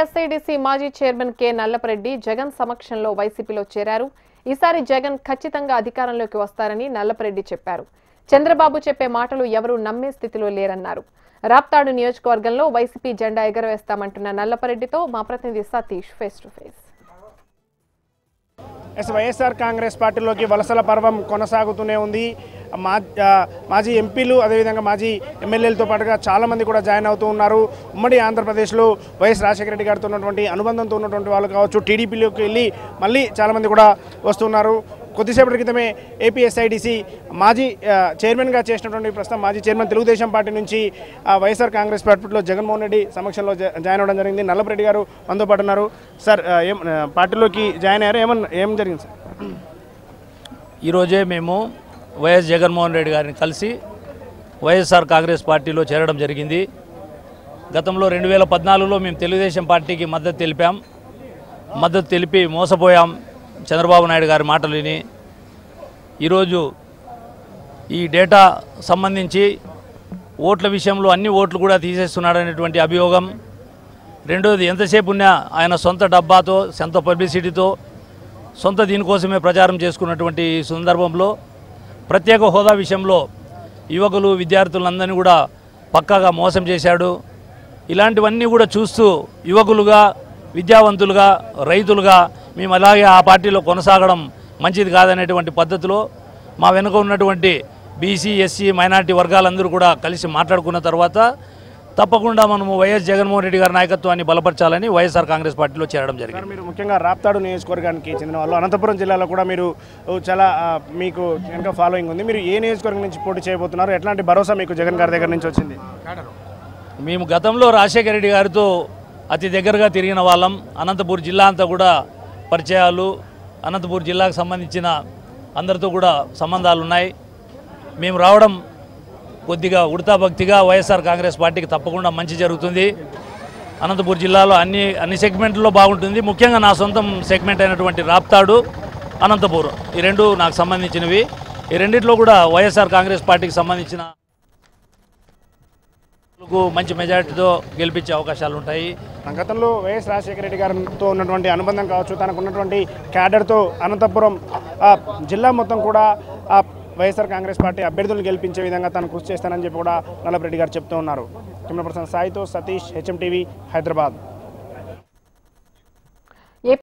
SIDC మాజీ chairman K Nallapareddy Jagan సమక్షంలో వైసీపీలో చేరారు. ఈసారి జగన్ ఖచ్చితంగా అధికారంలోకి వస్తారని నల్లపరెడ్డి చెప్పారు. చంద్రబాబు చెప్పే మాటలు ఎవరూ నమ్మే స్థితిలో లేరన్నారు. రాప్తాడు నియోజకవర్గంలో వైసీపీ జెండా ఎగరవేస్తామంటున్న నల్లపరెడ్డితో మా ప్రతినిధి Satish face to face. YSR Congress పార్టీలోకి వలసల పర్వం కొనసాగుతూనే ఉంది. మాజీ ఎంపీలు అదేవిధంగా మాజీ ఎమ్మెల్యేలతో పాటుగా చాలామంది కూడా జాయిన్ అవుతూ ఉన్నారు. ఉమ్మడి ఆంధ్రప్రదేశ్లో వైఎస్ రాజశేఖర రెడ్డి గారితో ఉన్నటువంటి అనుబంధంతో ఉన్నటువంటి వాళ్ళు కావచ్చు, టీడీపీలోకి వెళ్ళి మళ్ళీ చాలామంది కూడా వస్తున్నారు. కొద్దిసేపటి క్రితమే ఏపీఎస్ఐడిసి మాజీ చైర్మన్గా చేసినటువంటి ప్రస్తుతం మాజీ చైర్మన్ తెలుగుదేశం పార్టీ నుంచి వైఎస్ఆర్ కాంగ్రెస్ పార్టీలో జగన్మోహన్ రెడ్డి సమక్షంలో జాయిన్ అవ్వడం జరిగింది. నల్లపరెడ్డి గారు మనతో పాటు ఉన్నారు. సార్, పార్టీలోకి జాయిన్ అయ్యారు, ఏం జరిగింది సార్? ఈరోజే మేము వైఎస్ జగన్మోహన్ రెడ్డి గారిని కలిసి వైఎస్ఆర్ కాంగ్రెస్ పార్టీలో చేరడం జరిగింది. గతంలో 2014లో మేము తెలుగుదేశం పార్టీకి మద్దతు తెలిపి మోసపోయాం చంద్రబాబు నాయుడు గారి మాటలు విని. ఈరోజు ఈ డేటా సంబంధించి ఓట్ల విషయంలో అన్ని ఓట్లు కూడా తీసేస్తున్నాడనేటువంటి అభియోగం. రెండోది, ఎంతసేపు ఉన్నా ఆయన సొంత డబ్బాతో, సొంత పబ్లిసిటీతో, సొంత దీనికోసమే ప్రచారం చేసుకున్నటువంటి సందర్భంలో ప్రత్యేక హోదా విషయంలో యువకులు విద్యార్థులందరినీ కూడా పక్కాగా మోసం చేశాడు. ఇలాంటివన్నీ కూడా చూస్తూ యువకులుగా, విద్యావంతులుగా, రైతులుగా మేము అలాగే ఆ పార్టీలో కొనసాగడం మంచిది కాదనేటువంటి పద్ధతిలో మా వెనుక ఉన్నటువంటి బీసీ, ఎస్సీ, మైనార్టీ వర్గాలందరూ కూడా కలిసి మాట్లాడుకున్న తర్వాత తప్పకుండా మనము వైఎస్ జగన్మోహన్ రెడ్డి గారి నాయకత్వాన్ని బలపరచాలని వైఎస్ఆర్ కాంగ్రెస్ పార్టీలో చేరడం జరిగింది. మీరు ముఖ్యంగా రాప్తాడు నియోజకవర్గానికి చెందిన వాళ్ళు, అనంతపురం జిల్లాలో కూడా మీరు చాలా మీకు ఇంకా ఫాలోయింగ్ ఉంది. మీరు ఏ నియోజకవర్గం నుంచి పోటీ చేయబోతున్నారు? ఎట్లాంటి భరోసా మీకు జగన్ గారి దగ్గర నుంచి వచ్చింది? మేము గతంలో రాజశేఖర రెడ్డి గారితో అతి దగ్గరగా తిరిగిన వాళ్ళం. అనంతపూర్ జిల్లా అంతా కూడా పరిచయాలు, అనంతపూర్ జిల్లాకు సంబంధించిన అందరితో కూడా సంబంధాలు ఉన్నాయి. మేము రావడం కొద్దిగా ఉడతా భక్తిగా వైఎస్ఆర్ కాంగ్రెస్ పార్టీకి తప్పకుండా మంచి జరుగుతుంది. అనంతపూర్ జిల్లాలో అన్ని సెగ్మెంట్లో బాగుంటుంది. ముఖ్యంగా నా సొంతం సెగ్మెంట్ అయినటువంటి రాప్తాడు, అనంతపూర్, ఈ రెండు నాకు సంబంధించినవి. ఈ రెండిట్లో కూడా వైఎస్ఆర్ కాంగ్రెస్ పార్టీకి సంబంధించిన మంచి మెజారిటీతో గెలిపించే అవకాశాలు ఉంటాయి. గతంలో వైఎస్ రాజశేఖర రెడ్డి గారితో ఉన్నటువంటి అనుబంధం కావచ్చు, తనకు ఉన్నటువంటి క్యాడర్తో అనంతపురం జిల్లా మొత్తం కూడా వైఎస్ఆర్ కాంగ్రెస్ పార్టీ అభ్యర్థులను గెలిపించే విధంగా తను కృషి చేస్తానని చెప్పి కూడా నల్లపరెడ్డి గారు చెప్తూ ఉన్నారు. కెమెరా పర్సన్ సాయితో సతీష్, హెచ్ఎం టీవీ, హైదరాబాద్.